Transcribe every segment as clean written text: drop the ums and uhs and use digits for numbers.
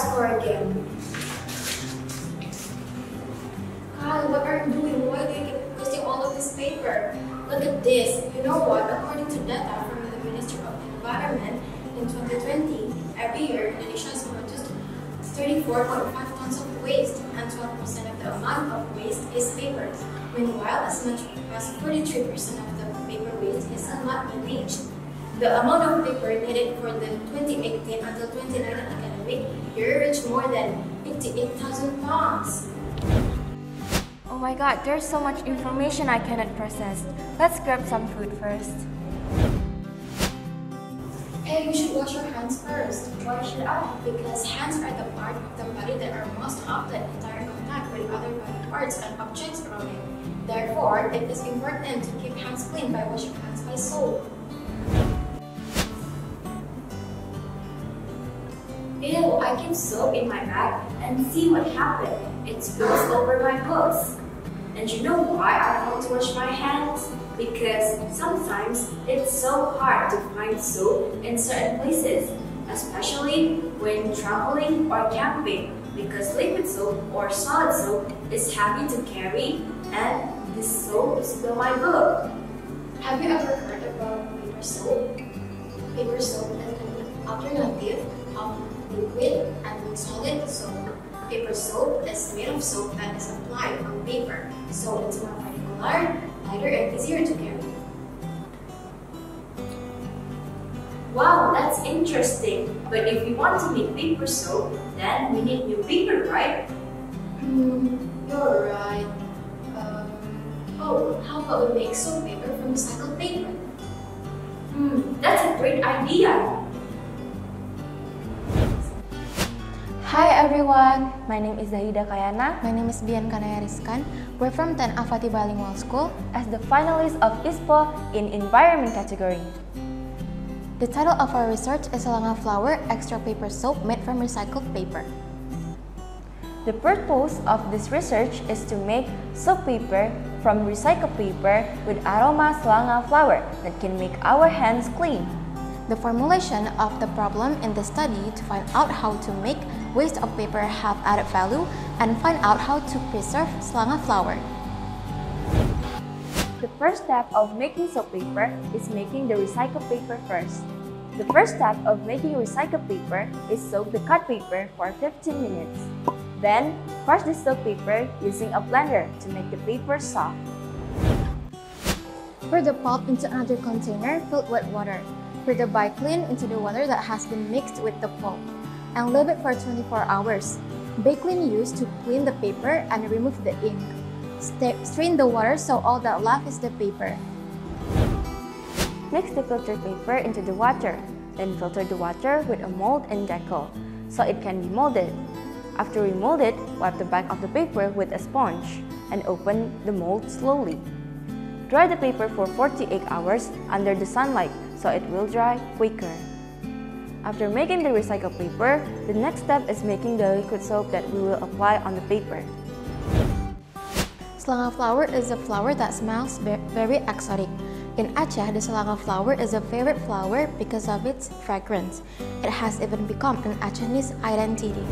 score again. God, what are you doing? Why do you keep wasting all of this paper? Look at this. You know what? According to data from the Ministry of Environment, in 2020, every year, Indonesia has produced 34.5 tons of waste, and 12% of the amount of waste is paper. Meanwhile, as much as 43% of the paper waste is not managed. The amount of paper needed for the 2018 until 2019 academic year reached more than 58,000 pounds. Oh my god, there's so much information I cannot process. Let's grab some food first. Hey, you should wash your hands first. Why should I? Because hands are the part of the body that are most often in direct contact with other body parts and objects around it. Therefore, it is important to keep hands clean by washing hands by soap. Ew, I keep soap in my bag and see what happened. It spills over my books. And you know why I want to wash my hands? Because sometimes it's so hard to find soap in certain places, especially when traveling or camping, because liquid soap or solid soap is heavy to carry and this soap spilled my book. Have you ever heard about paper soap? Paper soap is an alternative of liquid and solid soap. Paper soap is made of soap that is applied on paper, so it's more particular, lighter, and easier to carry. Wow, that's interesting. But if we want to make paper soap, then we need new paper, right? You're right. Oh, how about we make soap paper from recycled paper? That's a great idea. Hi everyone, my name is Zahida Kayana. My name is Biyan Kanaya. We're from 10 FATIH Bilingual School As the finalist of ISPO in Environment category. The title of our research is SEULANGA Flower Extra Paper Soap made from recycled paper. The purpose of this research is to make soap paper from recycled paper with aroma SEULANGA flower that can make our hands clean. The formulation of the problem in the study to find out how to make waste of paper have added value and find out how to preserve SEULANGA flower. The first step of making soap paper is making the recycled paper first. The first step of making recycled paper is soak the cut paper for 15 minutes. Then, crush the soap paper using a blender to make the paper soft. Pour the pulp into another container filled with water. Pour the biclean into the water that has been mixed with the pulp and leave it for 24 hours. Biclean used to clean the paper and remove the ink. Strain the water so all that left is the paper. Mix the filtered paper into the water, then filter the water with a mold and decal so it can be molded. After we mold it, wipe the back of the paper with a sponge and open the mold slowly. Dry the paper for 48 hours under the sunlight so it will dry quicker. After making the recycled paper, the next step is making the liquid soap that we will apply on the paper. SEULANGA flower is a flower that smells very exotic. In Aceh, the SEULANGA flower is a favorite flower because of its fragrance. It has even become an Acehnese identity.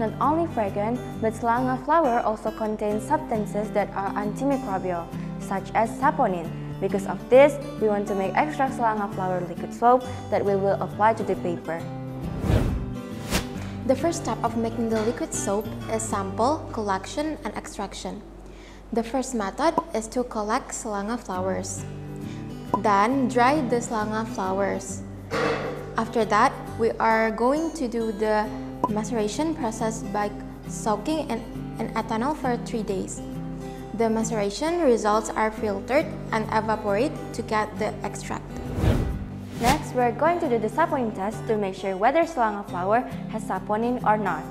Not only fragrant, but SEULANGA flower also contains substances that are antimicrobial, such as saponin. Because of this, we want to make extract SEULANGA flower liquid soap that we will apply to the paper. The first step of making the liquid soap is sample, collection, and extraction. The first method is to collect SEULANGA flowers. Then, dry the SEULANGA flowers. After that, we are going to do the maceration process by soaking in ethanol for 3 days. The maceration results are filtered and evaporate to get the extract. Next, we're going to do the saponin test to make sure whether SEULANGA flower has saponin or not.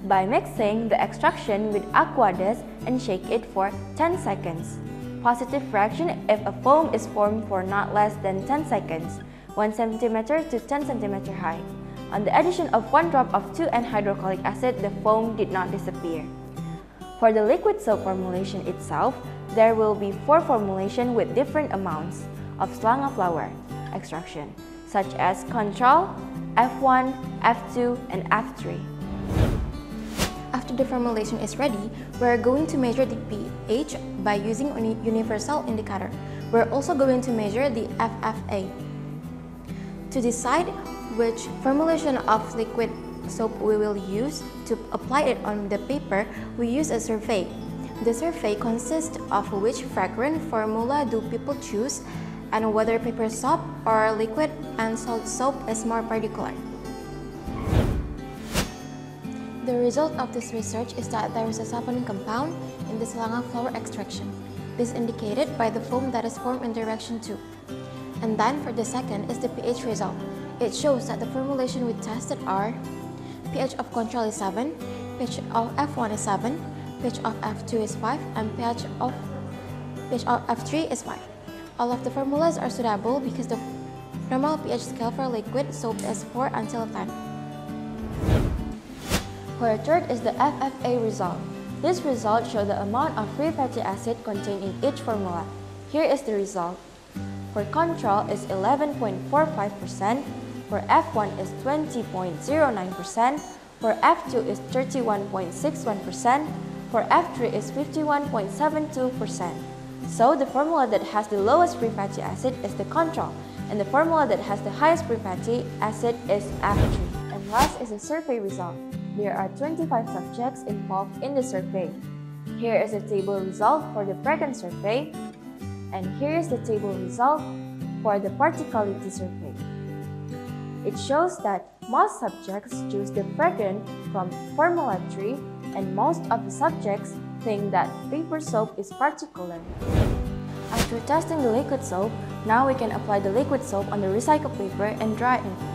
By mixing the extraction with aqua dust and shake it for 10 seconds. Positive fraction if a foam is formed for not less than 10 seconds, 1 cm to 10 cm high. On the addition of 1 drop of 2N-hydrochloric acid, the foam did not disappear. For the liquid soap formulation itself, there will be 4 formulations with different amounts of SEULANGA flower extraction, such as control, F1, F2, and F3. After the formulation is ready, we're going to measure the pH by using a universal indicator. We're also going to measure the FFA. To decide which formulation of liquid soap we will use to apply it on the paper, we use a survey. The survey consists of which fragrant formula do people choose and whether paper soap or liquid and salt soap is more particular. The result of this research is that there is a saponin compound in the SEULANGA flower extraction. This is indicated by the foam that is formed in direction 2. And then for the second is the pH result. It shows that the formulation we tested are pH of control is 7, pH of F1 is 7, pH of F2 is 5, and pH of F3 is 5. All of the formulas are suitable because the normal pH scale for liquid soap is 4 until 10. For the third is the FFA result. This result shows the amount of free fatty acid contained in each formula. Here is the result. For control is 11.45%, for F1 is 20.09%, for F2 is 31.61%, for F3 is 51.72%. So the formula that has the lowest free fatty acid is the control, and the formula that has the highest free fatty acid is F3. And last is the survey result. There are 25 subjects involved in the survey. Here is the table result for the fragrance survey, and here is the table result for the particality survey. It shows that most subjects choose the fragrant from Formula 3, and most of the subjects think that paper soap is particular. After testing the liquid soap, now we can apply the liquid soap on the recycled paper and dry it.